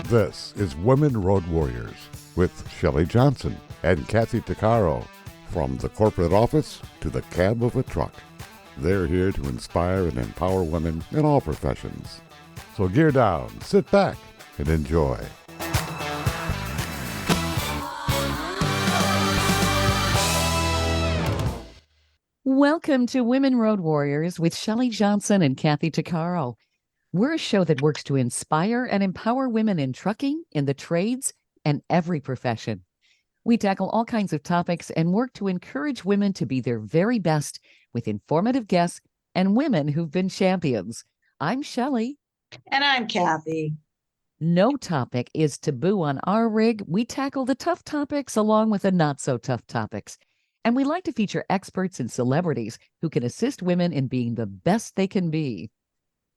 This is Women Road Warriors with Shelley Johnson and Kathy Tuccaro. From the corporate office to the cab of a truck, they're here to inspire and empower women in all professions. So gear down, sit back, and enjoy. Welcome to Women Road Warriors with Shelley Johnson and Kathy Tuccaro. We're a show that works to inspire and empower women in trucking, in the trades, and every profession. We tackle all kinds of topics and work to encourage women to be their very best with informative guests and women who've been champions. I'm Shelley. And I'm Kathy. No topic is taboo on our rig. We tackle the tough topics along with the not so tough topics. And we like to feature experts and celebrities who can assist women in being the best they can be.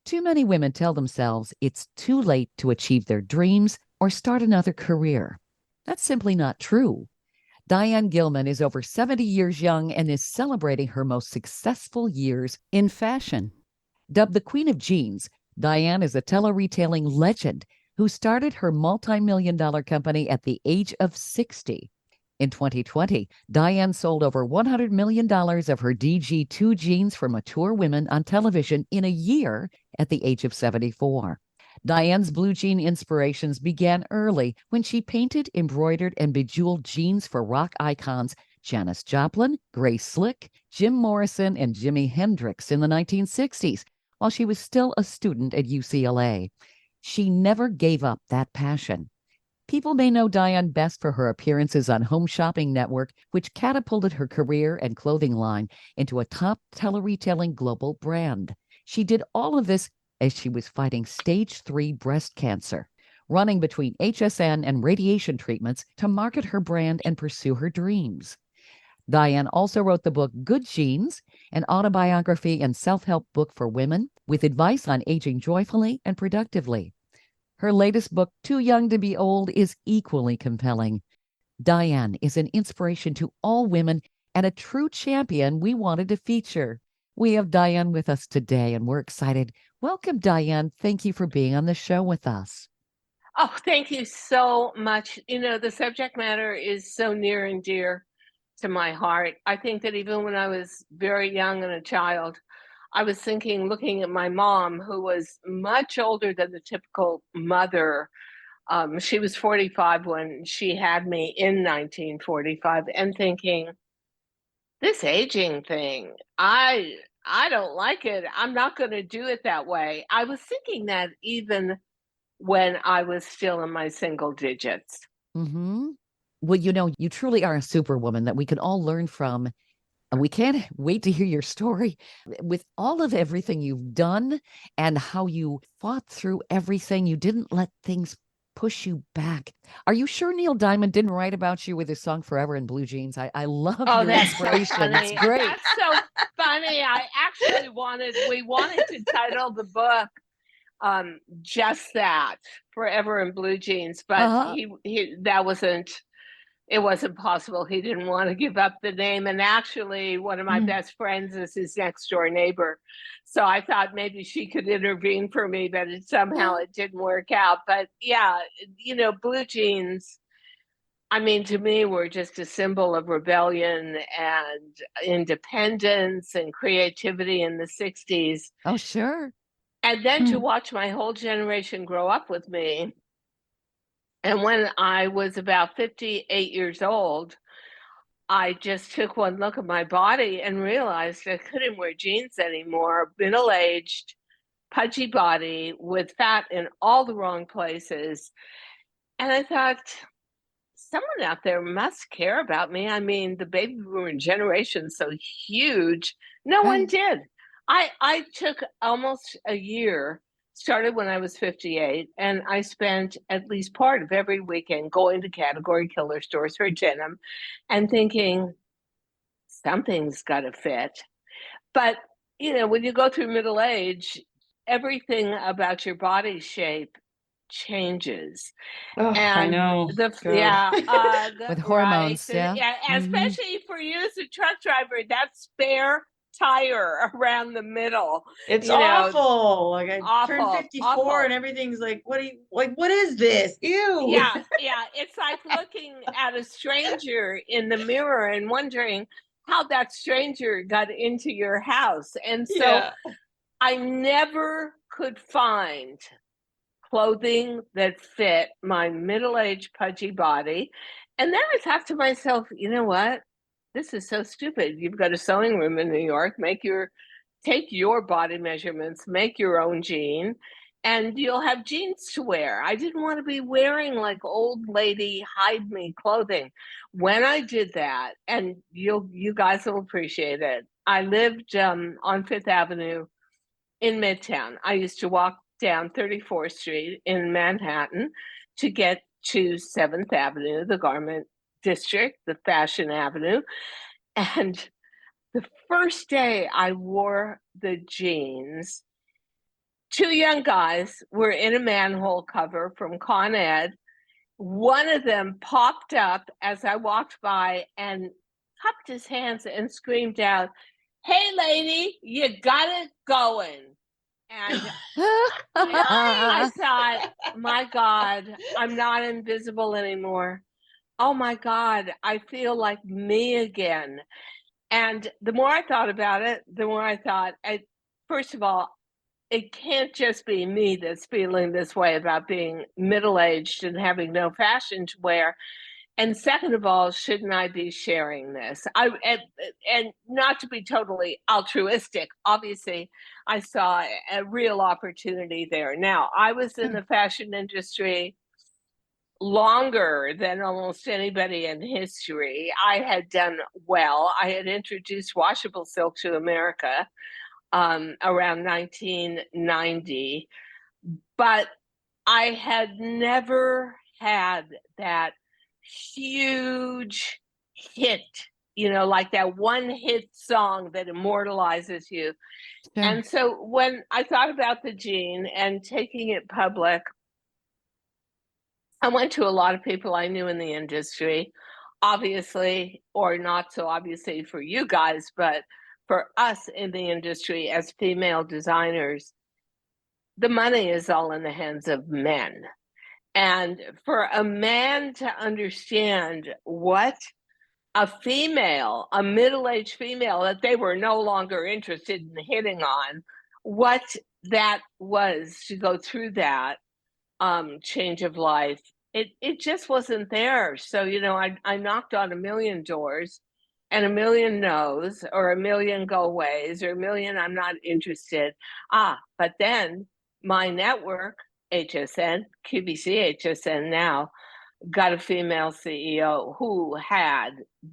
Too many women tell themselves it's too late to achieve their dreams or start another career. That's simply not true. Diane Gilman is over 70 years young and is celebrating her most successful years in fashion. Dubbed the Queen of Jeans, Diane is a tele-retailing legend who started her multi-million-dollar company at the age of 60. In 2020, Diane sold over $100 million of her DG2 jeans for mature women on television in a year at the age of 74. Diane's blue jean inspirations began early when she painted, embroidered, and bejeweled jeans for rock icons Janis Joplin, Grace Slick, Jim Morrison, and Jimi Hendrix in the 1960s, while she was still a student at UCLA. She never gave up that passion. People may know Diane best for her appearances on Home Shopping Network, which catapulted her career and clothing line into a top tele-retailing global brand. She did all of this as she was fighting stage 3 breast cancer, running between HSN and radiation treatments to market her brand and pursue her dreams. Diane also wrote the book Good Genes, an autobiography and self-help book for women with advice on aging joyfully and productively. Her latest book, Too Young to Be Old, is equally compelling. Diane is an inspiration to all women and a true champion we wanted to feature. We have Diane with us today, and we're excited. Welcome, Diane. Thank you for being on the show with us. Oh, thank you so much. You know, the subject matter is so near and dear to my heart. I think that even when I was very young and a child, I was thinking, looking at my mom, who was much older than the typical mother. She was 45 when she had me in 1945, and thinking, this aging thing, I don't like it. I'm not going to do it that way. I was thinking that even when I was still in my single digits. Mm-hmm. Well, you know, you truly are a superwoman that we can all learn from. And we can't wait to hear your story with all of everything you've done and how you fought through everything. You didn't let things push you back. Are you sure Neil Diamond didn't write about you with his song Forever in Blue Jeans? I love your inspiration. So it's great. That's so funny. I actually we wanted to title the book just that, Forever in Blue Jeans, but it wasn't possible. He didn't want to give up the name. And actually, one of my best friends is his next door neighbor. So I thought maybe she could intervene for me, but somehow it didn't work out. But yeah, you know, blue jeans, I mean, to me, were just a symbol of rebellion and independence and creativity in the 60s. Oh, sure. And then to watch my whole generation grow up with me. And when I was about 58 years old, I just took one look at my body and realized I couldn't wear jeans anymore. Middle-aged, pudgy body with fat in all the wrong places. And I thought, someone out there must care about me. I mean, the baby boomer generation is so huge. No one did. I took almost a year, started when I was 58, and I spent at least part of every weekend going to category killer stores for denim and thinking, something's got to fit. But, you know, when you go through middle age, everything about your body shape changes. Oh, I know. With hormones, yeah. And especially for you as a truck driver, that spare tire around the middle. It's you know, awful. Like I turned awful, 54 awful. and everything's like, what is this? Ew. Yeah, yeah. It's like looking at a stranger in the mirror and wondering how that stranger got into your house. And so Yeah. I never could find clothing that fit my middle-aged pudgy body. And then I thought to myself, you know what? This is so stupid. You've got a sewing room in New York. Take your body measurements, make your own jean, and you'll have jeans to wear. I didn't want to be wearing like old lady hide me clothing. When I did that, and you guys will appreciate it, I lived on Fifth Avenue in Midtown. I used to walk down 34th Street in Manhattan to get to 7th Avenue, the garment district, the fashion avenue. And the first day I wore the jeans, two young guys were in a manhole cover from Con Ed. One of them popped up as I walked by and cupped his hands and screamed out, "Hey, lady, you got it going." And I thought, my God, I'm not invisible anymore. Oh my God, I feel like me again. And the more I thought about it, the more I thought, first of all, it can't just be me that's feeling this way about being middle-aged and having no fashion to wear. And second of all, shouldn't I be sharing this? And not to be totally altruistic, obviously, I saw a real opportunity there. Now, I was in the fashion industry longer than almost anybody in history. I had done well. I had introduced washable silk to America around 1990, but I had never had that huge hit, like that one hit song that immortalizes you. Sure. And so when I thought about the jean and taking it public, I went to a lot of people I knew in the industry, obviously, or not so obviously for you guys, but for us in the industry as female designers, the money is all in the hands of men. And for a man to understand what a middle-aged female that they were no longer interested in hitting on, what that was to go through that change of life, it just wasn't there. So, I knocked on a million doors and a million no's, or a million go aways, or a million I'm not interested. But then my network, HSN, QVC HSN now, got a female CEO who had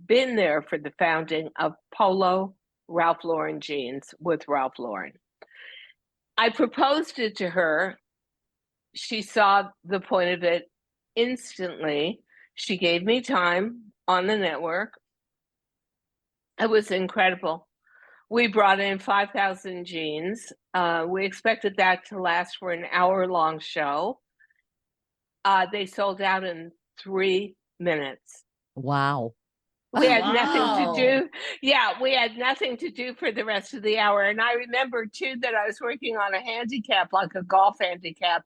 been there for the founding of Polo Ralph Lauren jeans with Ralph Lauren. I proposed it to her. She saw the point of it instantly. She gave me time on the network. It was incredible. We brought in 5,000 jeans. We expected that to last for an hour-long show. They sold out in 3 minutes. Wow. We had nothing to do. Yeah, we had nothing to do for the rest of the hour. And I remember too that I was working on a handicap, like a golf handicap.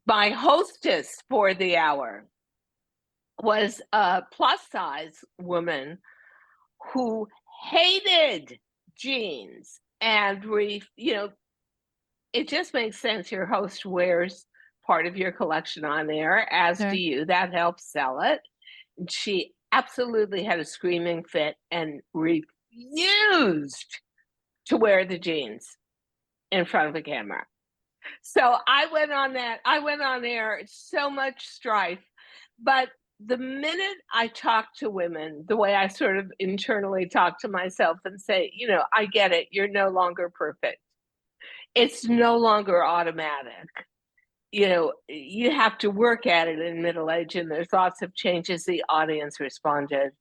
My hostess for the hour was a plus size woman who hated jeans, and it just makes sense. Your host wears part of your collection on air, as Sure. do you. That helps sell it. And she absolutely had a screaming fit and refused to wear the jeans in front of the camera. So I went on air, so much strife. But the minute I talk to women, the way I sort of internally talk to myself and say, I get it, you're no longer perfect. It's no longer automatic. You have to work at it in middle age, and there's lots of changes. The audience responded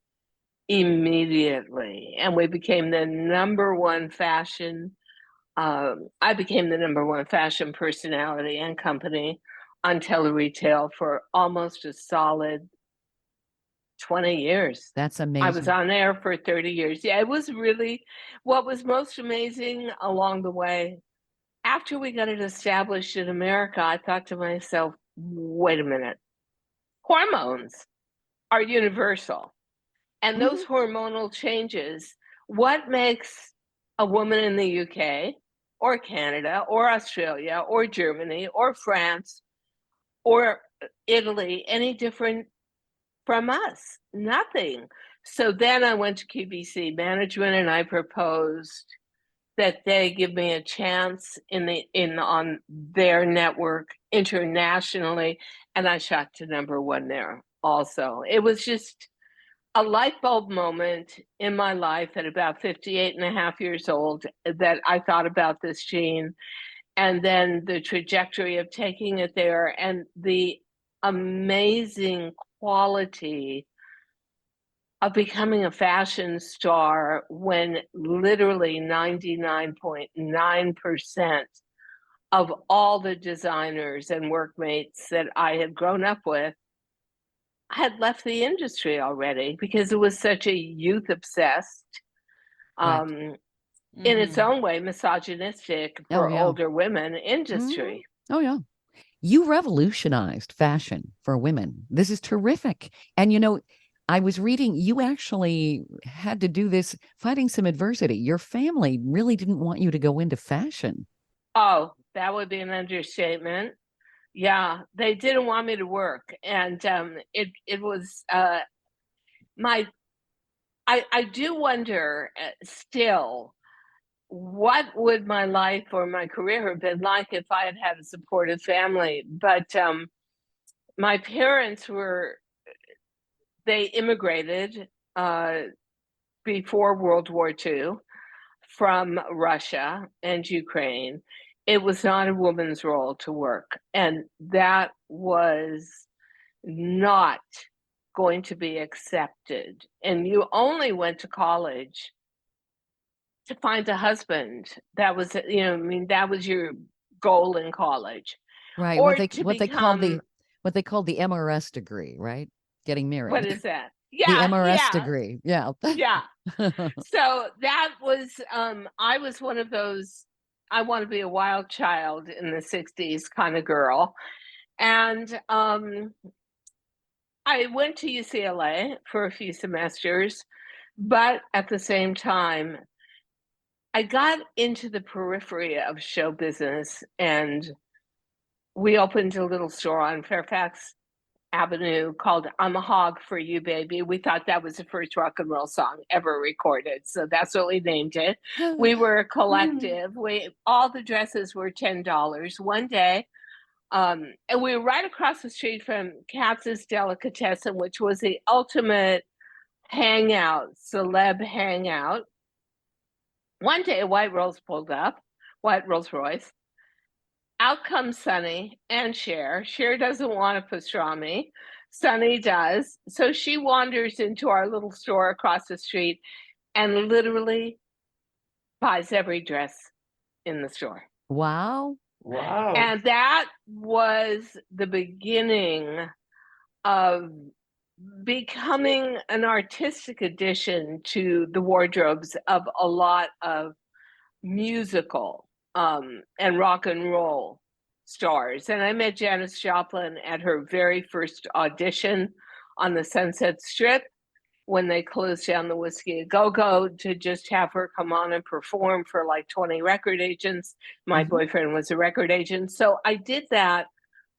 immediately, and we became the number one fashion. I became the number one fashion personality and company on tele-retail for almost a solid 20 years. That's I was amazing. on air for 30 years. Yeah, it was really what was most amazing along the way. After we got it established in America, I thought to myself, wait a minute, hormones are universal. And those hormonal changes, what makes a woman in the UK or Canada or Australia or Germany or France or Italy any different from us? Nothing. So then I went to QVC management and I proposed that they give me a chance on their network internationally, and I shot to #1 there also. It was just a light bulb moment in my life at about 58 and a half years old that I thought about this gene, and then the trajectory of taking it there and the amazing quality of becoming a fashion star when literally 99.9% of all the designers and workmates that I had grown up with had left the industry already because it was such a youth obsessed, Right. in its own way, misogynistic for yeah. older women industry. Oh, yeah. You revolutionized fashion for women. This is terrific. And, I was reading, you actually had to do this fighting some adversity. Your family really didn't want you to go into fashion. Oh, that would be an understatement. Yeah, they didn't want me to work. And it was I do wonder still, what would my life or my career have been like if I had had a supportive family? But my parents they immigrated before World War II from Russia and Ukraine. It was not a woman's role to work, and that was not going to be accepted. And you only went to college to find a husband. That was, that was your goal in college. Right. Or What they called the MRS degree, right? Getting married. What is that? The Yeah, MRS degree. Yeah. yeah. So that was, I was one of those, I want to be a wild child in the 60s kind of girl. And I went to UCLA for a few semesters, but at the same time, I got into the periphery of show business, and we opened a little store on Fairfax Avenue called "I'm a Hog for You, Baby." We thought that was the first rock and roll song ever recorded, so that's what we named it. We were a collective. All the dresses were $10 one day. And we were right across the street from Katz's Delicatessen, which was the ultimate hangout, celeb hangout. One day, a white Rolls pulled up, white Rolls Royce. Out comes Sunny and Cher. Cher doesn't want a pastrami. Sunny does. So she wanders into our little store across the street and literally buys every dress in the store. Wow. Wow. And that was the beginning of becoming an artistic addition to the wardrobes of a lot of musical and rock and roll stars. And I met Janis Joplin at her very first audition on the Sunset Strip when they closed down the Whiskey A Go-Go to just have her come on and perform for like 20 record agents. My boyfriend was a record agent. So I did that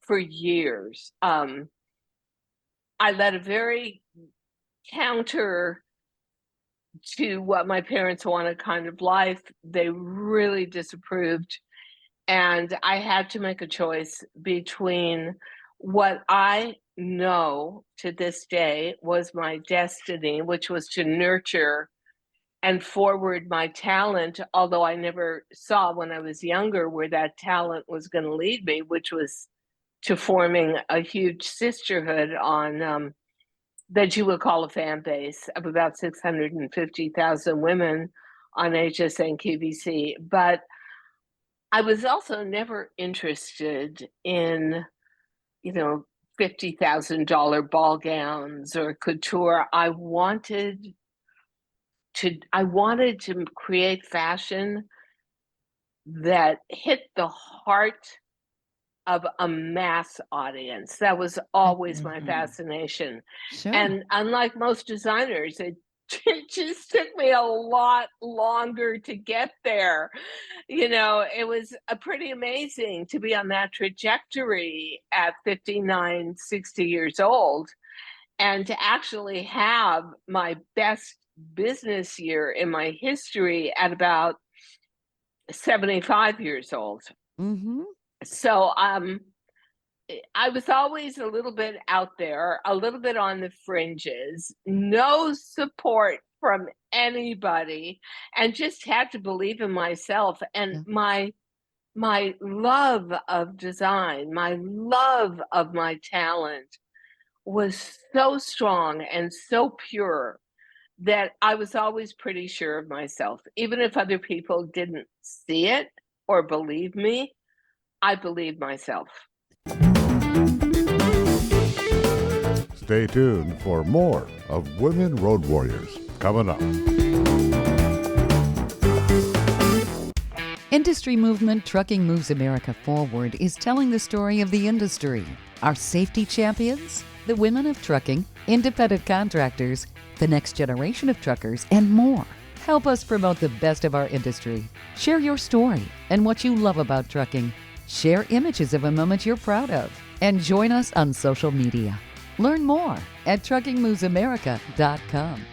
for years. I led a very counter to what my parents wanted kind of life. They really disapproved. And I had to make a choice between what I know to this day was my destiny, which was to nurture and forward my talent, although I never saw when I was younger where that talent was going to lead me, which was to forming a huge sisterhood on that you would call a fan base of about 650,000 women on HSN and QVC. But I was also never interested in, $50,000 ball gowns or couture. I wanted to create fashion that hit the heart of a mass audience. That was always my Mhm. fascination. Sure. And unlike most designers, it just took me a lot longer to get there. It was pretty amazing to be on that trajectory at 59, 60 years old, and to actually have my best business year in my history at about 75 years old. Mm-hmm. So I was always a little bit out there, a little bit on the fringes, no support from anybody, and just had to believe in myself. And Yeah. my love of design, my love of my talent was so strong and so pure that I was always pretty sure of myself. Even if other people didn't see it or believe me, I believed myself. Stay tuned for more of Women Road Warriors coming up. Industry movement Trucking Moves America Forward is telling the story of the industry. Our safety champions, the women of trucking, independent contractors, the next generation of truckers, and more. Help us promote the best of our industry. Share your story and what you love about trucking. Share images of a moment you're proud of. And join us on social media. Learn more at truckingmovesamerica.com.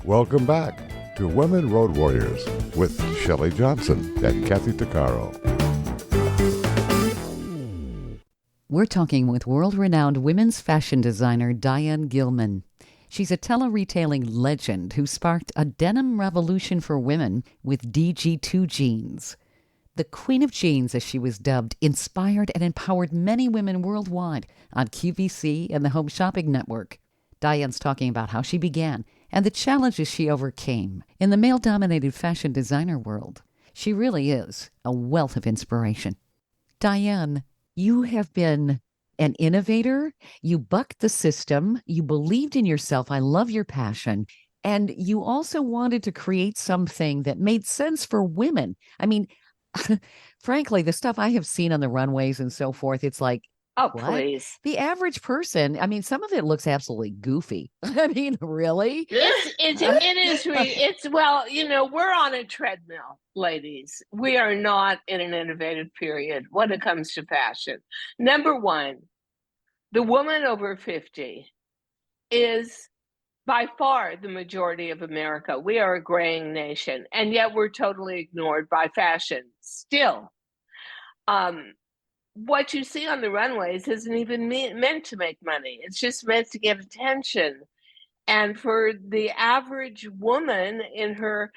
Welcome back to Women Road Warriors with Shelley Johnson and Kathy Tuccaro. We're talking with world-renowned women's fashion designer Diane Gilman. She's a tele-retailing legend who sparked a denim revolution for women with DG2 jeans. The Queen of Jeans, as she was dubbed, inspired and empowered many women worldwide on QVC and the Home Shopping Network. Diane's talking about how she began and the challenges she overcame in the male-dominated fashion designer world. She really is a wealth of inspiration. Diane, you have been an innovator. You bucked the system. You believed in yourself. I love your passion. And you also wanted to create something that made sense for women. I mean, frankly, the stuff I have seen on the runways and so forth, it's like, Oh, what? please. The average person, I mean, some of it looks absolutely goofy. I mean, really? Well, we're on a treadmill, ladies. We are not in an innovative period when it comes to fashion. Number one, the woman over 50 is by far the majority of America. We are a graying nation, and yet we're totally ignored by fashion still. What you see on the runways isn't even meant to make money. It's just meant to get attention. And for the average woman in her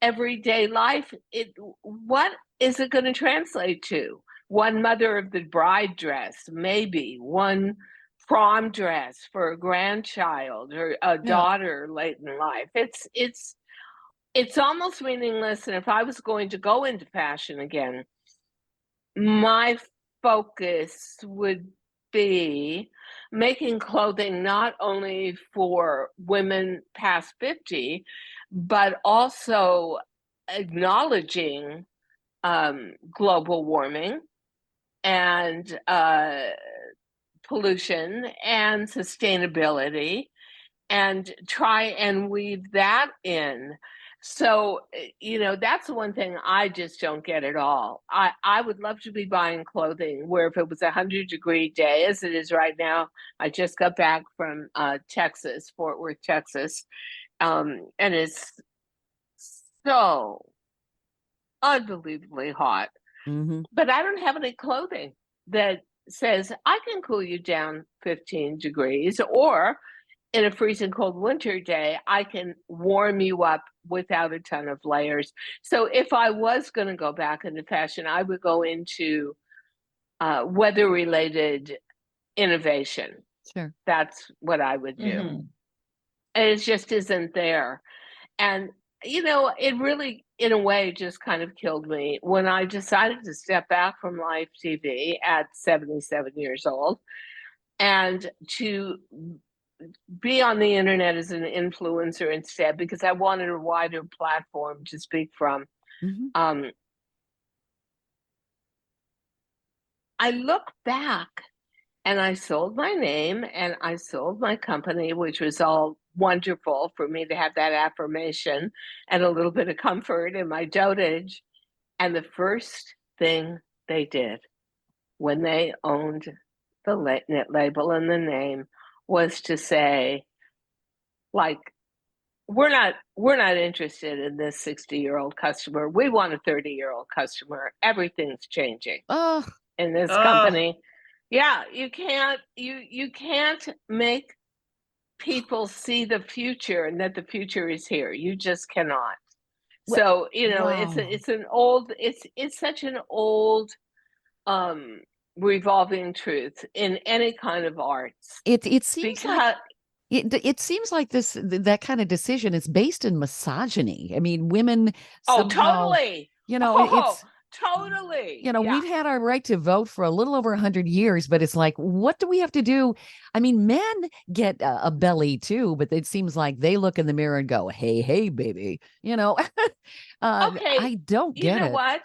everyday life, what is it going to translate to? One mother of the bride dress, maybe one prom dress for a grandchild or a daughter late in life. It's almost meaningless. And if I was going to go into fashion again, my focus would be making clothing not only for women past 50, but also acknowledging global warming and pollution and sustainability, and try and weave that in. So, that's the one thing I just don't get at all. I would love to be buying clothing where if it was 100-degree day, as it is right now. I just got back from Texas, Fort Worth, Texas, and it's so unbelievably hot. Mm-hmm. But I don't have any clothing that says I can cool you down 15 degrees, or in a freezing cold winter day, I can warm you up without a ton of layers. So if I was going to go back into fashion, I would go into weather-related innovation. Sure. That's what I would do. Mhm. And it just isn't there. And it really, in a way, just kind of killed me when I decided to step back from live TV at 77 years old and to be on the internet as an influencer instead, because I wanted a wider platform to speak from. Mhm. I look back and I sold my name and I sold my company, which was all wonderful for me to have that affirmation and a little bit of comfort in my dotage. And the first thing they did when they owned the net label and the name was to say, like, we're not interested in this 60-year-old customer. We want a 30-year-old customer. Everything's changing Oh, in this Ugh. company. Yeah, you can't make people see the future and that the future is here. You just cannot. Wha- So, wow. it's such an old revolving truth in any kind of arts. It seems like Because it seems like that kind of decision is based in misogyny. I mean, women oh, somehow, totally. it's Totally. we've had our right to vote for a little over 100 years, but it's like, what do we have to do? I mean, men get a belly too, but it seems like they look in the mirror and go, hey, baby, Okay, I don't you get know it. what?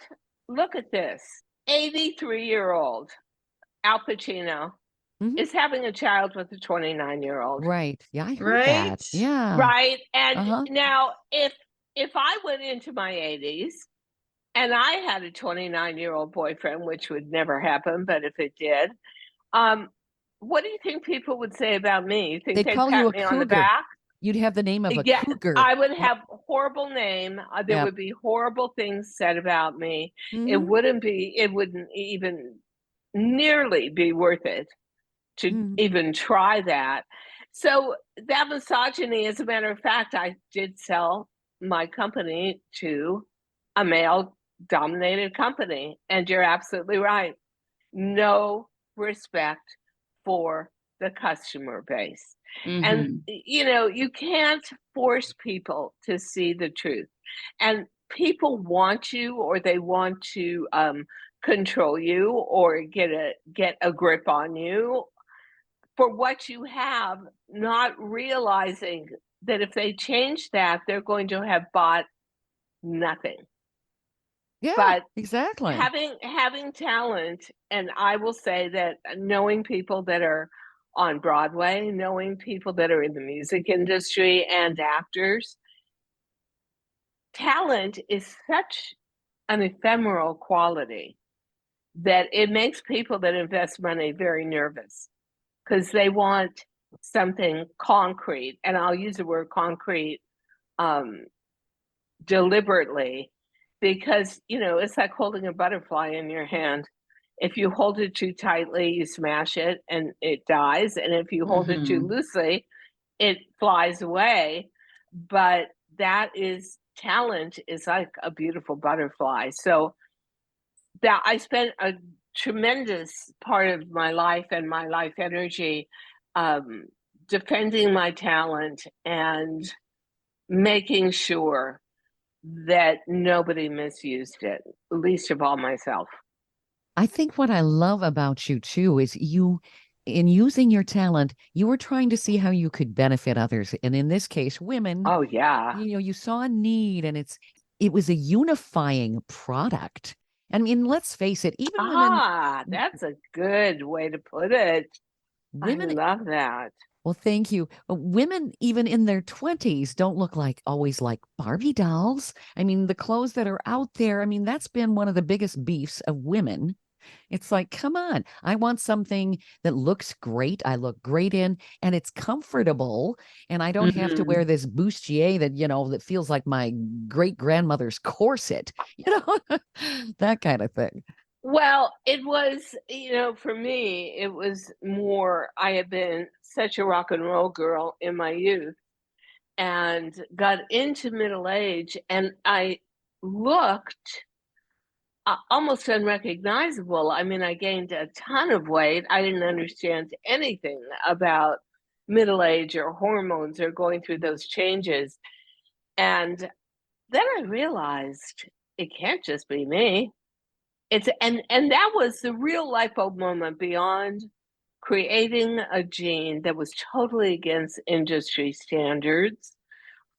Look at this. 83-year-old Al Pacino Mhm. is having a child with a 29-year-old. Right. Yeah, I heard Right? that. Yeah. Right? And Uh-huh. now if I went into my 80s and I had a 29-year-old boyfriend, which would never happen, but if it did, what do you think people would say about me? You think They'd they'd call you pat a me on the cougar. back? You'd have the name of a Yeah, cougar. I would Yep. have a horrible name. There Yep. would be horrible things said about me. It Mhm. wouldn't even nearly be worth it to Mhm. even try that. So that misogyny, as a matter of fact, I did sell my company to a male dominated company. And you're absolutely right. No respect for the customer base. And, Mhm. you can't force people to see the truth. And people want you, or they want to control you, or get a grip on you for what you have, not realizing that if they change that, they're going to have bought nothing. Yeah, But exactly. having talent, and I will say that knowing people that are on Broadway, knowing people that are in the music industry and actors, talent is such an ephemeral quality that it makes people that invest money very nervous because they want something concrete. And I'll use the word concrete deliberately because, it's like holding a butterfly in your hand. If you hold it too tightly, you smash it and it dies. And if you hold it too Mhm. loosely, it flies away. But talent is like a beautiful butterfly. So that I spent a tremendous part of my life and my life energy um, defending my talent and making sure that nobody misused it, least of all myself. I think what I love about you too is in using your talent, you were trying to see how you could benefit others. And in this case, women, Oh yeah. you saw a need and it was a unifying product. I mean, let's face it, even That's a good way to put it. I women, love that. well, thank you. Women, even in their 20s, don't look always like Barbie dolls. I mean, the clothes that are out there, I mean, that's been one of the biggest beefs of women. It's like, come on, I want something that looks great. I look great in, and it's comfortable. And I don't have to wear Mhm. this bustier that feels like my great grandmother's corset, that kind of thing. Well, it was, for me, it was more, I had been such a rock and roll girl in my youth and got into middle age, and I looked almost unrecognizable. I mean, I gained a ton of weight. I didn't understand anything about middle age or hormones or going through those changes. And then I realized it can't just be me. And that was the real light bulb moment beyond creating a gene that was totally against industry standards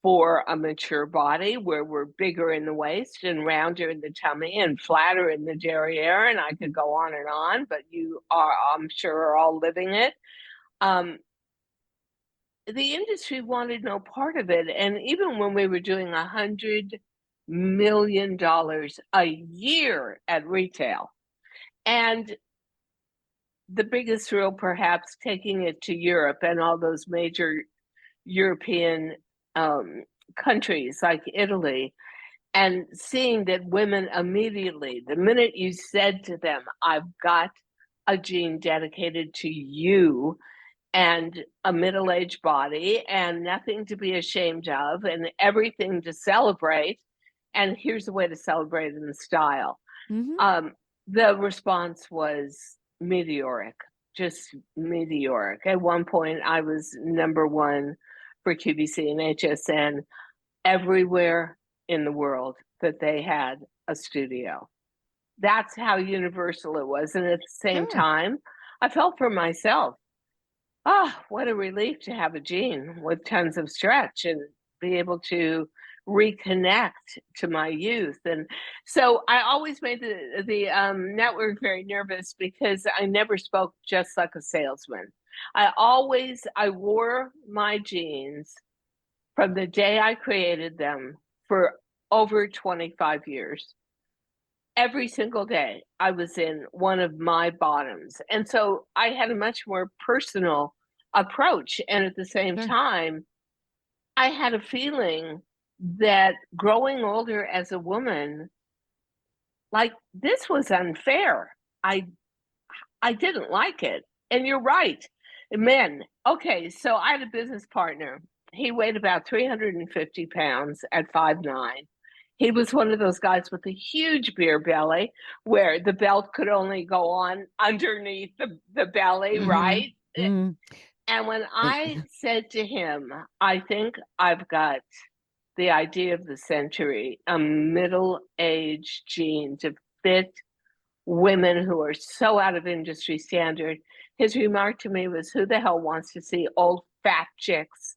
for a mature body, where we're bigger in the waist and rounder in the tummy and flatter in the derriere, and I could go on, but you are, I'm sure, are all living it. The industry wanted no part of it, and even when we were doing $100 million a year at retail, and the biggest thrill perhaps taking it to Europe and all those major European countries like Italy, and seeing that women immediately, the minute you said to them, I've got a gene dedicated to you and a middle-aged body and nothing to be ashamed of and everything to celebrate, and here's a way to celebrate in style. The response was meteoric, just meteoric. At one point, I was #1 for QVC and HSN everywhere in the world that they had a studio. That's how universal it was. And at the same time, I felt for myself, what a relief to have a gene with tons of stretch and be able to reconnect to my youth. And so I always made the network very nervous because I never spoke just like a salesman. I wore my genes from the day I created them for over 25 years. Every single day I was in one of my bottoms. And so I had a much more personal approach. And at the same time, I had a feeling that growing older as a woman, like, this was unfair. I didn't like it. And you're right, men. Okay, so I had a business partner. He weighed about 350 pounds at 5'9". He was one of those guys with a huge beer belly where the belt could only go on underneath the belly, right? And when I said to him, I think I've got the idea of the century, a middle-aged gene to fit women who are so out of industry standard, his remark to me was, who the hell wants to see old fat chicks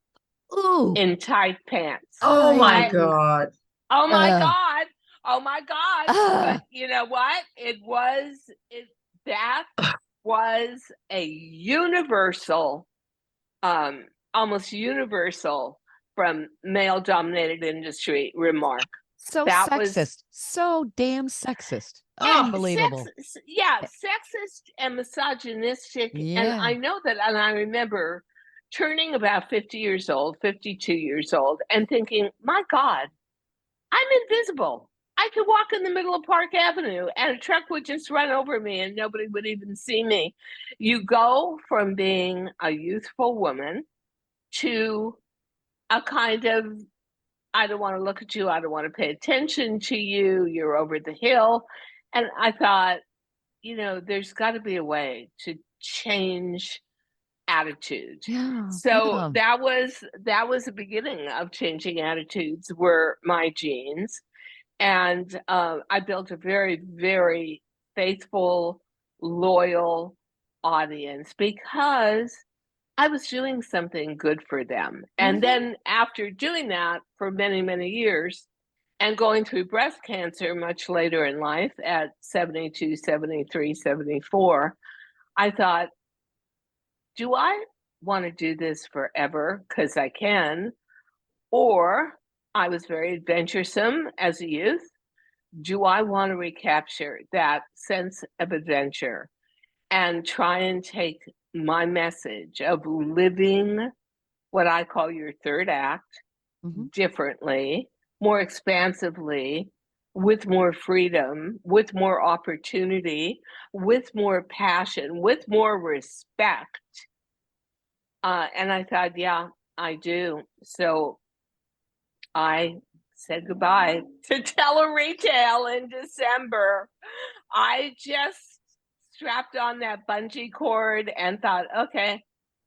in tight pants? Oh my God. Oh my God. Oh my God. But you know what? That was a universal, almost universal from male dominated industry remark. So that sexist. So damn sexist. Unbelievable. Sexist and misogynistic. And I know that, and I remember turning about 50 years old, 52 years old, and thinking, my God, I'm invisible. I could walk in the middle of Park Avenue and a truck would just run over me and nobody would even see me. You go from being a youthful woman to a kind of, I don't want to look at you, I don't want to pay attention to you, you're over the hill. And I thought, there's got to be a way to change attitude. That was the beginning of changing attitudes, were my genes. And I built a very, very faithful, loyal audience because I was doing something good for them. And then after doing that for many, many years and going through breast cancer much later in life at 72, 73, 74, I thought, do I want to do this forever because I can? Or I was very adventuresome as a youth. Do I want to recapture that sense of adventure and try and take my message of living what I call your third act differently, more expansively, with more freedom, with more opportunity, with more passion, with more respect? And I thought, yeah, I do. So I said goodbye to tele-retail in December. I just strapped on that bungee cord and thought, okay,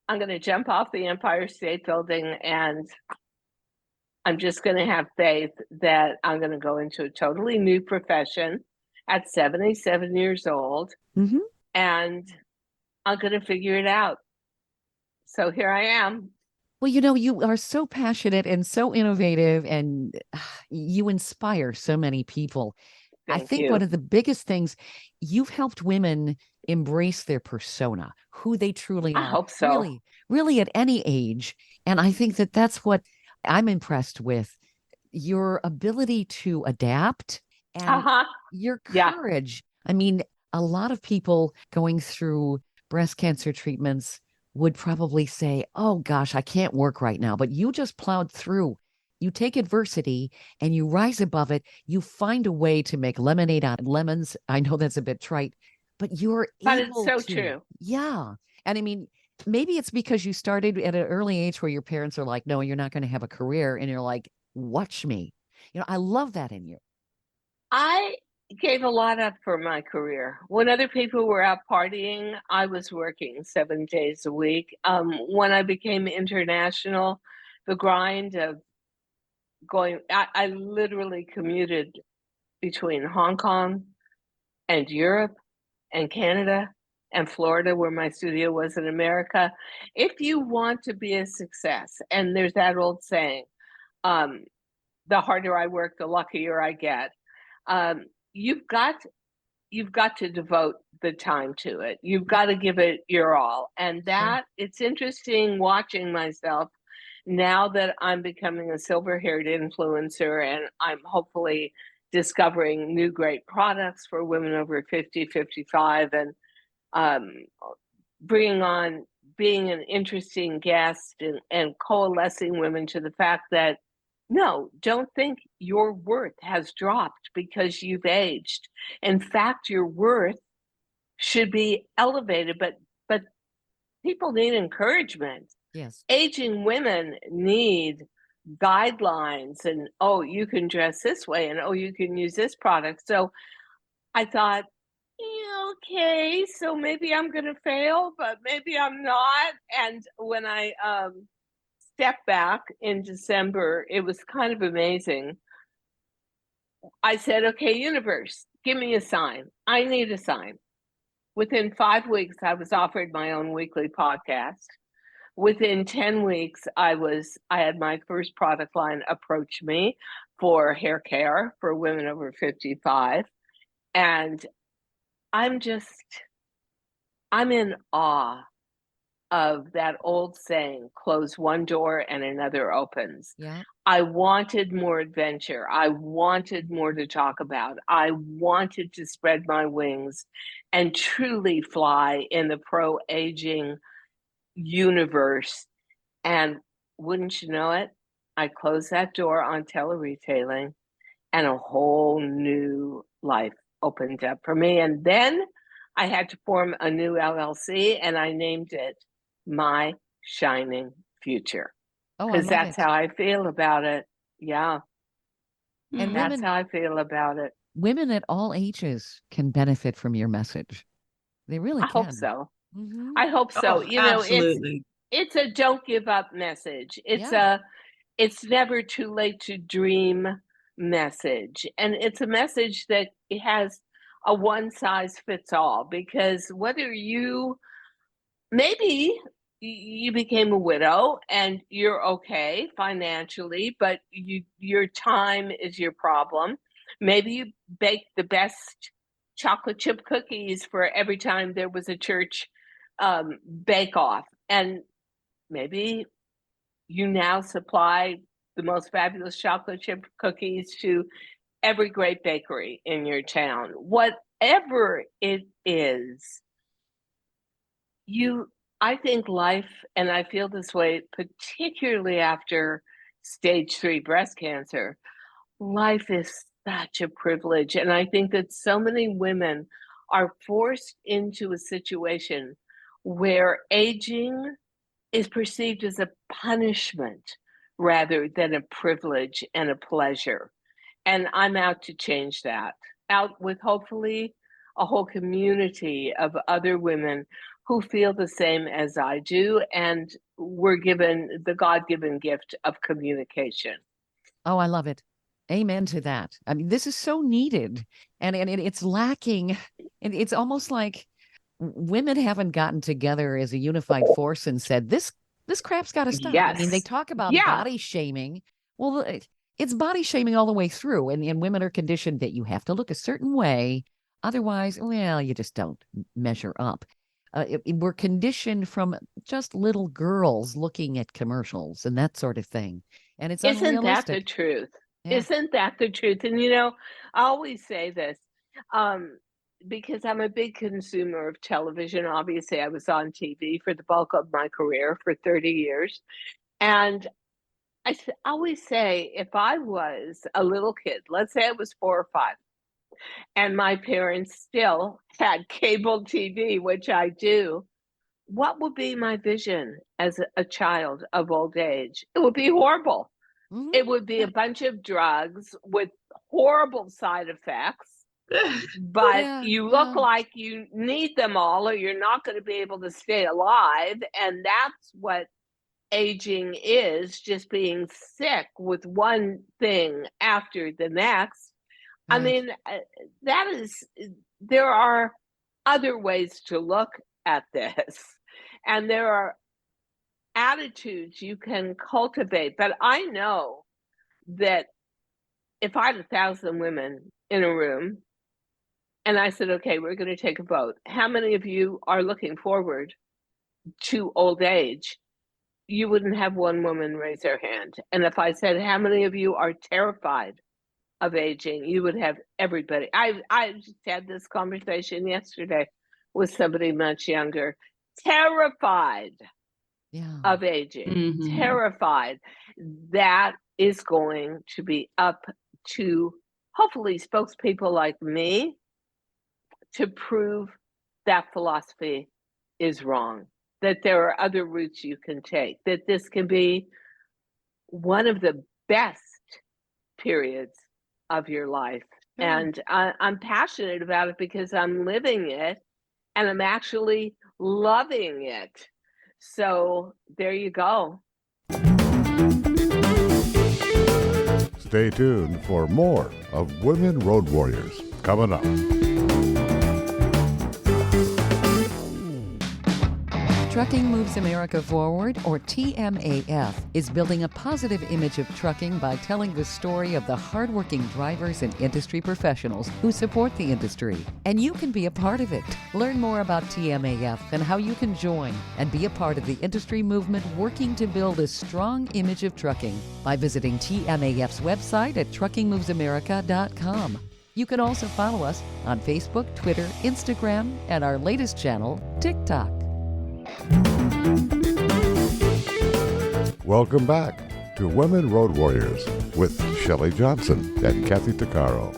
I'm going to jump off the Empire State Building and I'm just going to have faith that I'm going to go into a totally new profession at 77 years old, Hmm. and I'm going to figure it out. So here I am. Well, you are so passionate and so innovative, and you inspire so many people. I Thank think one you. of the biggest things, you've helped women embrace their persona, who they truly I are, hope so. really, really at any age. And I think that that's what I'm impressed with, your ability to adapt and Uh-huh. your Yeah. courage. I mean, a lot of people going through breast cancer treatments would probably say, "Oh gosh, I can't work right now." But you just plowed through. You take adversity and you rise above it. You find a way to make lemonade out of lemons. I know that's a bit trite, but you're But it's able so to. true. Yeah. And I mean, maybe it's because you started at an early age where your parents are like, "No, you're not going to have a career." And you're like, "Watch me." I love that in you. I gave a lot up for my career. When other people were out partying, I was working 7 days a week. When I became international, the grind of I literally commuted between Hong Kong and Europe and Canada and Florida, where my studio was in America. If you want to be a success, and there's that old saying, um, the harder I work, the luckier I get. Um, you've got to devote the time to it. You've got to give it your all. And Sure. that it's interesting watching myself now that I'm becoming a silver-haired influencer, and I'm hopefully discovering new great products for women over 50, 55, and um, bringing on being an interesting guest, and coalescing women to the fact that no, don't think your worth has dropped because you've aged. In fact, your worth should be elevated, but people need encouragement. Yes. Aging women need guidelines, and oh, you can dress this way, and oh, you can use this product. So I thought, yeah, okay, so maybe I'm gonna fail, but maybe I'm not. And when I stepped back in December, it was kind of amazing. I said, okay, universe, give me a sign. I need a sign. Within 5 weeks, I was offered my own weekly podcast. Within 10 weeks, I had my first product line approach me for hair care for women over 55. And I'm in awe of that old saying, close one door and another opens. Yeah. I wanted more adventure. I wanted more to talk about. I wanted to spread my wings and truly fly in the pro aging universe. And wouldn't you know it, I closed that door on tele-retailing, and a whole new life opened up for me. And then I had to form a new LLC, and I named it My Shining Future, Oh, I because love that's it. how I feel about it. Yeah, And that's women how I feel about it. women at all ages can benefit from your message. They really I hope can. so. Hmm. I hope so. Oh, absolutely. It's a don't give up message. Yeah. It's never too late to dream message. And it's a message that it has a one size fits all, because whether maybe you became a widow and you're okay financially, but your time is your problem. Maybe you baked the best chocolate chip cookies for every time there was a church bake off, and maybe you now supply the most fabulous chocolate chip cookies to every great bakery in your town. Whatever it is, you I think life, and I feel this way particularly after stage 3 breast cancer, life is such a privilege. And I think that so many women are forced into a situation where aging is perceived as a punishment rather than a privilege and a pleasure. And I'm out to change that, out with hopefully a whole community of other women who feel the same as I do. And we're given the God given gift of communication. Oh, I love it. Amen to that. I mean, this is so needed, and it's lacking. And it's almost like women haven't gotten together as a unified force and said this crap's got to stop. I mean, they Yes. talk about Yeah. body shaming. Well, it's body shaming all the way through, and women are conditioned that you have to look a certain way, otherwise, well, you just don't measure up. We're conditioned from just little girls looking at commercials and that sort of thing, and it's Isn't that the unrealistic. truth? Yeah. Isn't that the truth? And I always say this, um, because I'm a big consumer of television. Obviously, I was on TV for the bulk of my career for 30 years. And always say, if I was a little kid, let's say I was 4 or 5, and my parents still had cable TV, which I do, what would be my vision as a child of old age? It would be horrible. Mhm. It would be Yeah. a bunch of drugs with horrible side effects, but Yeah, you look yeah. like you need them all, or you're not going to be able to stay alive. And that's what aging is, just being sick with one thing after the next. I Right. mean, there are other ways to look at this, and there are attitudes you can cultivate. But I know that if I had 1,000 women in a room and I said, okay, we're going to take a vote, how many of you are looking forward to old age? You wouldn't have one woman raise her hand. And if I said, how many of you are terrified of aging, you would have everybody. I just had this conversation yesterday with somebody much younger, terrified Yeah. of aging, Mhm. terrified. That is going to be up to hopefully spokespeople like me to prove that philosophy is wrong, that there are other routes you can take, that this can be one of the best periods of your life. Sure. And I'm passionate about it because I'm living it and I'm actually loving it. So there you go. Stay tuned for more of Women Road Warriors coming up. Trucking Moves America Forward, or TMAF, is building a positive image of trucking by telling the story of the hardworking drivers and industry professionals who support the industry. And you can be a part of it. Learn more about TMAF and how you can join and be a part of the industry movement working to build a strong image of trucking by visiting TMAF's website at truckingmovesamerica.com. You can also follow us on Facebook, Twitter, Instagram, and our latest channel, TikTok. Welcome back to Women Road Warriors with Shelley Johnson and Kathy Tuccaro.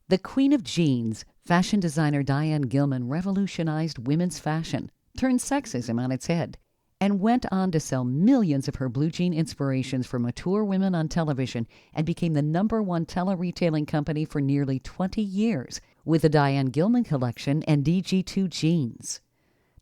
The Queen of Jeans, fashion designer Diane Gilman revolutionized women's fashion, turned sexism on its head, and went on to sell millions of her blue jean inspirations for mature women on television and became the #1 tele-retailing company for nearly 20 years with the Diane Gilman Collection and DG2 jeans.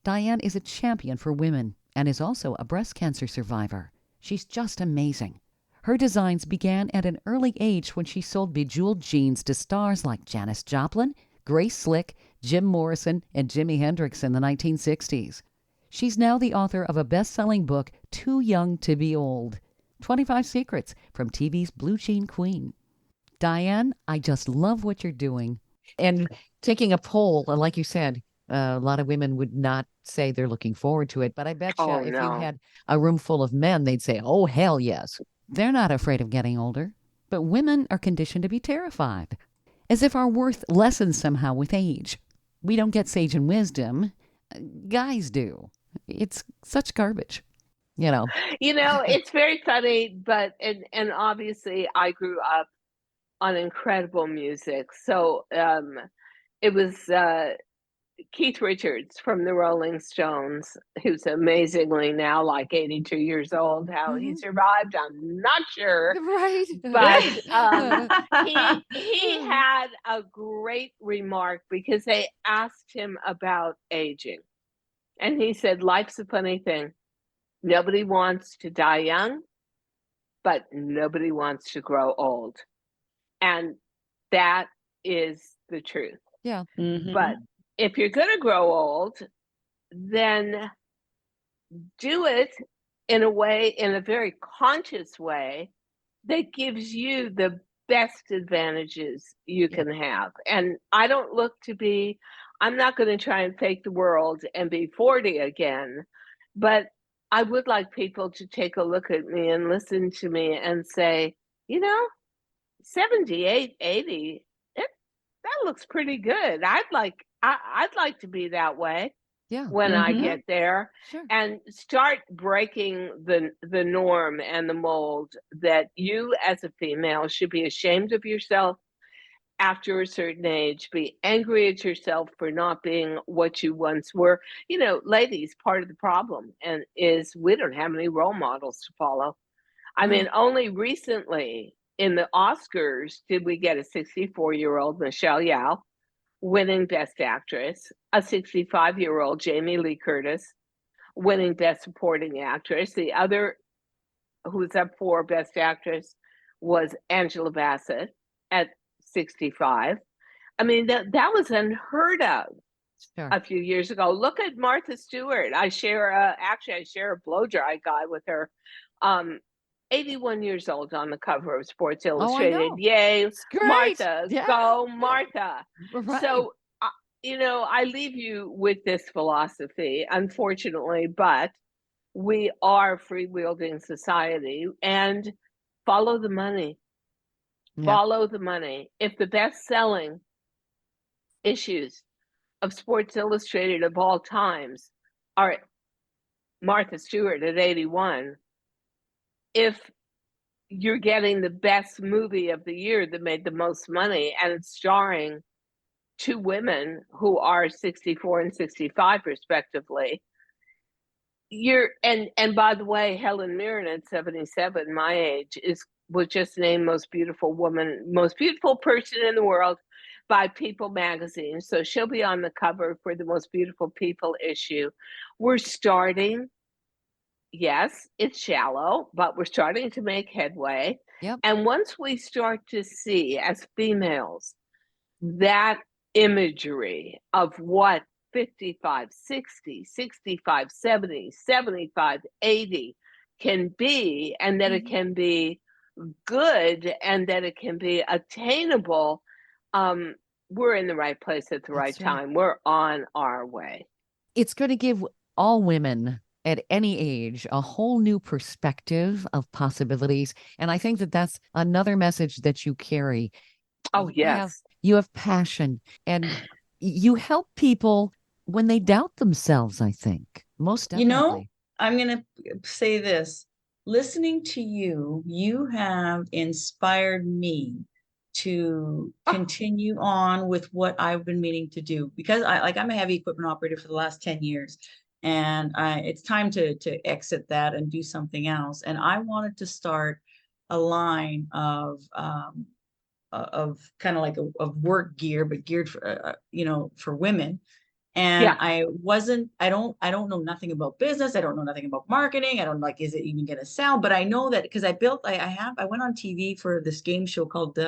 Diane is a champion for women and is also a breast cancer survivor. She's just amazing. Her designs began at an early age when she sold bejeweled jeans to stars like Janis Joplin, Grace Slick, Jim Morrison, and Jimi Hendrix in the 1960s. She's now the author of a best-selling book, Too Young to Be Old, 25 Secrets from TV's Blue Jean Queen. Diane, I just love what you're doing. And taking a poll, like you said, a lot of women would not say they're looking forward to it. But I bet you Oh, if you no. had a room full of men, they'd say, oh, hell yes. They're not afraid of getting older. But women are conditioned to be terrified, as if our worth lessens somehow with age. We don't get sage and wisdom. Guys do. It's such garbage, you know. It's very funny, but and obviously I grew up on incredible music. So it was Keith Richards from the Rolling Stones, who's amazingly now like 82 years old. How he Mhm. survived, I'm not sure. Right. But he had a great remark because they asked him about aging. And he said, life's a funny thing. Nobody wants to die young, but nobody wants to grow old. And that is the truth. Yeah. But if you're going to grow old, then do it in a very conscious way that gives you the best advantages you can have. And I don't look to be, I'm not going to try and fake the world and be 40 again, but I would like people to take a look at me and listen to me and say, 78, 80, that looks pretty good. I'd like to be that way. Yeah. When I get there, Sure. and start breaking the norm and the mold that you as a female should be ashamed of yourself after a certain age, be angry at yourself for not being what you once were. Ladies, part of the problem is we don't have any role models to follow. I mean, only recently in the Oscars did we get a 64-year-old Michelle Yeoh winning Best Actress, a 65-year-old Jamie Lee Curtis winning Best Supporting Actress. The other who's up for Best Actress was Angela Bassett at 65. I mean, that was unheard of a few years ago. Look at Martha Stewart. I share a blow dry guy with her. 81 years old on the cover of Sports Illustrated. Yay, Martha, go Martha. Right. So, I leave you with this philosophy, unfortunately, but we are a free-wielding society, and follow the money. Follow the money. If the best-selling issues of Sports Illustrated of all times are Martha Stewart at 81, if you're getting the best movie of the year that made the most money and it's starring two women who are 64 and 65 respectively, and by the way, Helen Mirren at 77, my age, was just named most beautiful person in the world by People magazine. So she'll be on the cover for the Most Beautiful People issue. We're starting. Yes, it's shallow, but we're starting to make headway. Yep. And once we start to see as females that imagery of what 55, 60, 65, 70, 75, 80 can be, and that it can be good and that it can be attainable, we're in the right place at the right time. We're on our way. It's going to give all women at any age a whole new perspective of possibilities. And I think that that's another message that you carry. Oh, yes. You have passion, and you help people when they doubt themselves, I think. Most definitely. I'm going to say this. Listening to you, you have inspired me to continue on with what I've been meaning to do, because I'm a heavy equipment operator for the last 10 years. And it's time to exit that and do something else. And I wanted to start a line of kind of like of work gear, but geared for for women. And I don't know nothing about business. I don't know nothing about marketing. I don't is it even gonna sell? But I know that because I went on TV for this game show called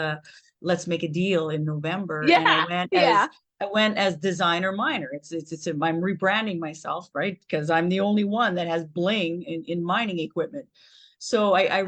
Let's Make a Deal in November. And I went as designer minor. I'm rebranding myself, right? Because I'm the only one that has bling in mining equipment. So I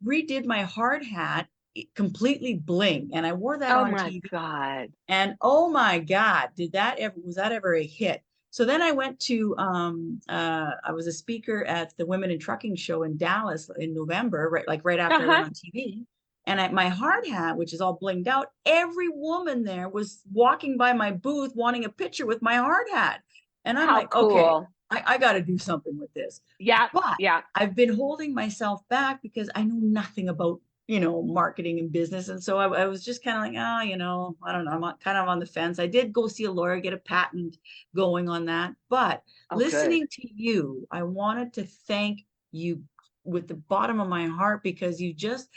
redid my hard hat completely bling, and I wore that on TV. God. And oh my God, was that ever a hit? So then I went to I was a speaker at the Women in Trucking show in Dallas in November, right after I went on TV. And my hard hat, which is all blinged out, every woman there was walking by my booth wanting a picture with my hard hat. And I'm okay, I got to do something with this. But I've been holding myself back because I know nothing about, marketing and business. And so I was just kind of like, I don't know, I'm kind of on the fence. I did go see a lawyer, get a patent going on that. But listening to you, I wanted to thank you with the bottom of my heart, because you just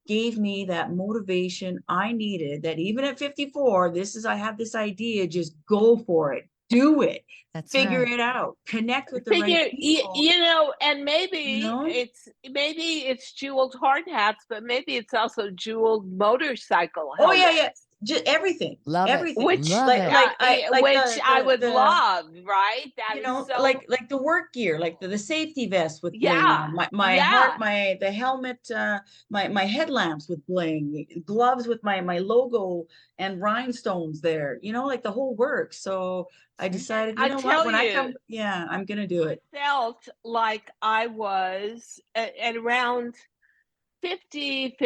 gave me that motivation I needed, that even at 54, I have this idea, just go for it. do it. That's Figure right. it out. Connect with the right Figure, people. and You maybe know? it's jeweled hard hats, but maybe it's also jeweled motorcycle Oh yeah, helmets. yeah. Just everything. Love it. Everything. Which Love it. which I would the love, right? That you is know, so, like the work gear, like the safety vest with bling yeah, on, my yeah. heart, the helmet, my headlamps with bling, gloves with my logo and rhinestones there, you know, like the whole works. So I decided, you I know what, tell when I you, come, yeah, I'm gonna do it. felt like I was at around 50,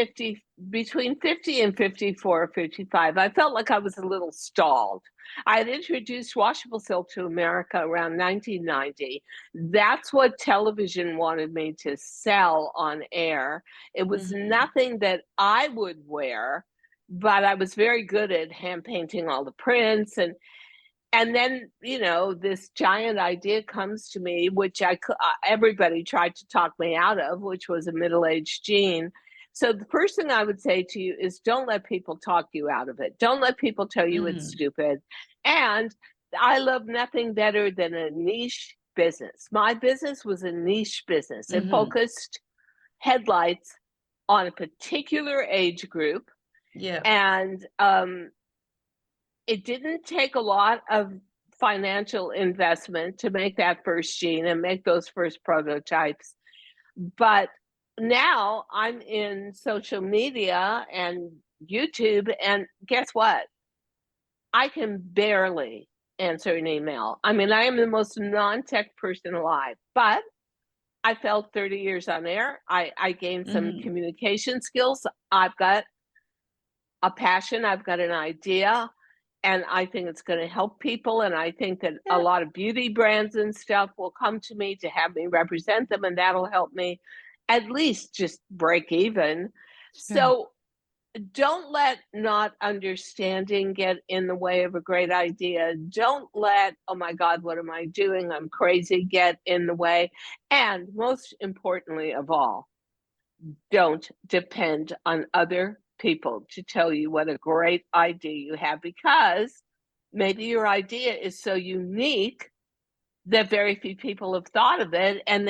between 50 and 54 or 55. I felt like I was a little stalled. I had introduced washable silk to America around 1990. That's what television wanted me to sell on air. It was nothing that I would wear, but I was very good at hand painting all the prints, and then, this giant idea comes to me, which everybody tried to talk me out of, which was a middle-aged jean. So the first thing I would say to you is, don't let people talk you out of it. Don't let people tell you it's stupid. And I love nothing better than a niche business. My business was a niche business. It focused headlights on a particular age group. Yeah. And it didn't take a lot of financial investment to make that first jean and make those first prototypes. But now I'm in social media and YouTube, and guess what? I can barely answer an email. I mean, I am the most non-tech person alive, but I felt 30 years on air. I gained some communication skills. I've got a passion. I've got an idea. And I think it's going to help people. And I think that a lot of beauty brands and stuff will come to me to have me represent them. And that'll help me at least just break even. Sure. So don't let not understanding get in the way of a great idea. Don't let, oh my God, what am I doing? I'm crazy, get in the way. And most importantly of all, don't depend on other people to tell you what a great idea you have, because maybe your idea is so unique that very few people have thought of it, and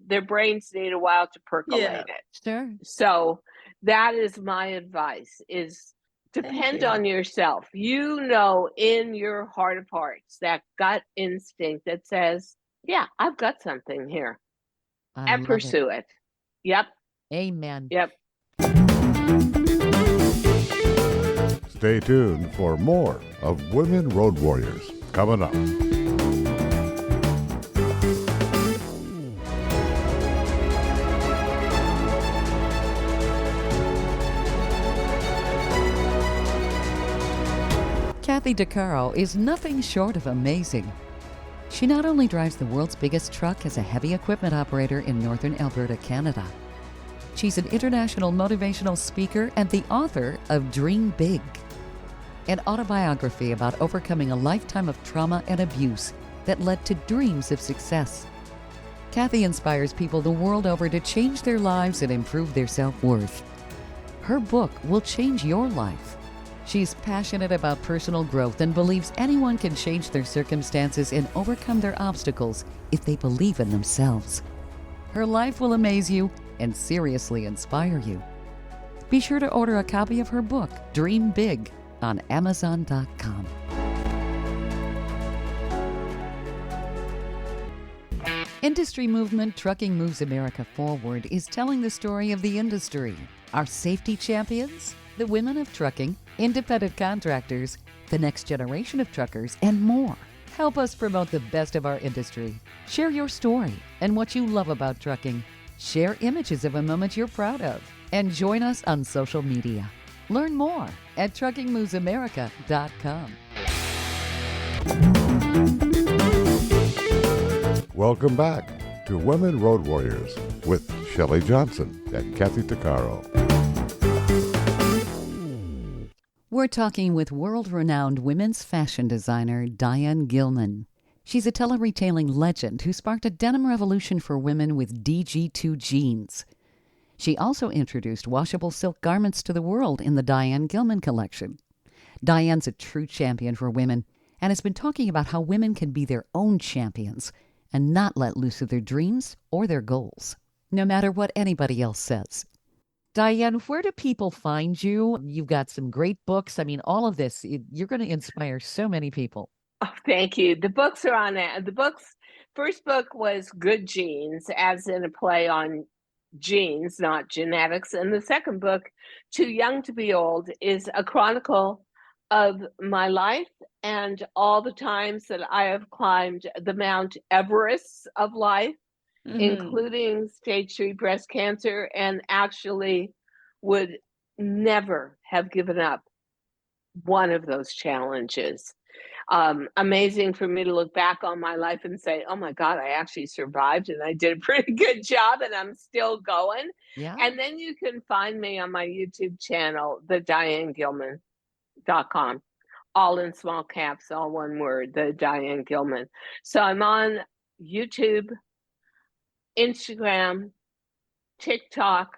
their brains need a while to percolate it. Sure. So that is my advice, is depend on yourself. In your heart of hearts, that gut instinct that says, yeah, I've got something here, and pursue it. Yep. Amen. Yep. Stay tuned for more of Women Road Warriors coming up. Kathy Tuccaro is nothing short of amazing. She not only drives the world's biggest truck as a heavy equipment operator in northern Alberta, Canada. She's an international motivational speaker and the author of Dream Big, an autobiography about overcoming a lifetime of trauma and abuse that led to dreams of success. Kathy inspires people the world over to change their lives and improve their self-worth. Her book will change your life. She's passionate about personal growth and believes anyone can change their circumstances and overcome their obstacles if they believe in themselves. Her life will amaze you and seriously inspire you. Be sure to order a copy of her book, Dream Big, on Amazon.com. Industry movement Trucking Moves America Forward is telling the story of the industry, our safety champions, the women of trucking, independent contractors, the next generation of truckers, and more. Help us promote the best of our industry. Share your story and what you love about trucking. Share images of a moment you're proud of. And join us on social media. Learn more at truckingmovesamerica.com. Welcome back to Women Road Warriors with Shelley Johnson and Kathy Tuccaro. We're talking with world-renowned women's fashion designer Diane Gilman. She's a tele-retailing legend who sparked a denim revolution for women with DG2 jeans. She also introduced washable silk garments to the world in the Diane Gilman collection. Diane's a true champion for women, and has been talking about how women can be their own champions and not let loose of their dreams or their goals, no matter what anybody else says. Diane, where do people find you? You've got some great books. I mean, all of this, you're going to inspire so many people. Oh, thank you. The books are on there. First book was Good Genes, as in a play on genes, not genetics. And the second book, Too Young to Be Old, is a chronicle of my life and all the times that I have climbed the Mount Everest of life, including stage 3 breast cancer, and actually would never have given up one of those challenges. Amazing for me to look back on my life and say, oh my God, I actually survived and I did a pretty good job and I'm still going. Yeah. And then you can find me on my YouTube channel, thedianegilman.com, all in small caps, all one word, the Diane Gilman. So I'm on YouTube, Instagram, TikTok,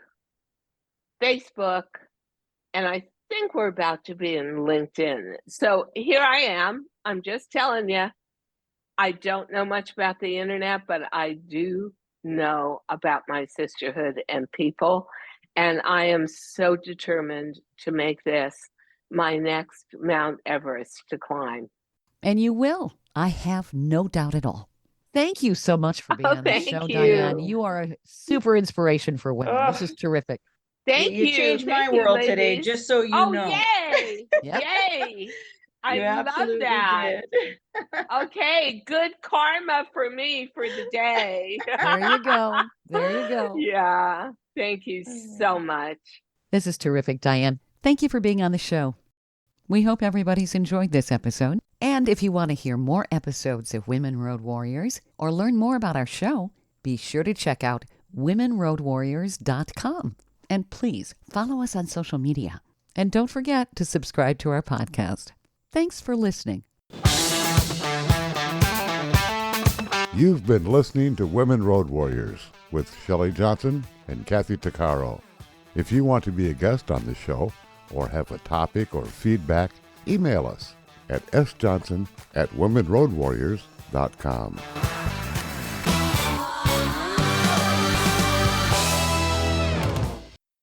Facebook, and I think we're about to be in LinkedIn. So here I am. I'm just telling you, I don't know much about the internet, but I do know about my sisterhood and people. And I am so determined to make this my next Mount Everest to climb. And you will. I have no doubt at all. Thank you so much for being on the show, Diane. You are a super inspiration for women. This is terrific. Thank you. You changed my Thank you, world ladies. today, just so you know. Yay! Yep. Yay! I You love absolutely that. did. Okay, good karma for me for the day. There you go. There you go. Yeah. Thank you so much. This is terrific, Diane. Thank you for being on the show. We hope everybody's enjoyed this episode. And if you want to hear more episodes of Women Road Warriors or learn more about our show, be sure to check out womenroadwarriors.com. And please follow us on social media. And don't forget to subscribe to our podcast. Thanks for listening. You've been listening to Women Road Warriors with Shelley Johnson and Kathy Tuccaro. If you want to be a guest on the show or have a topic or feedback, email us at sjohnson@womenroadwarriors.com.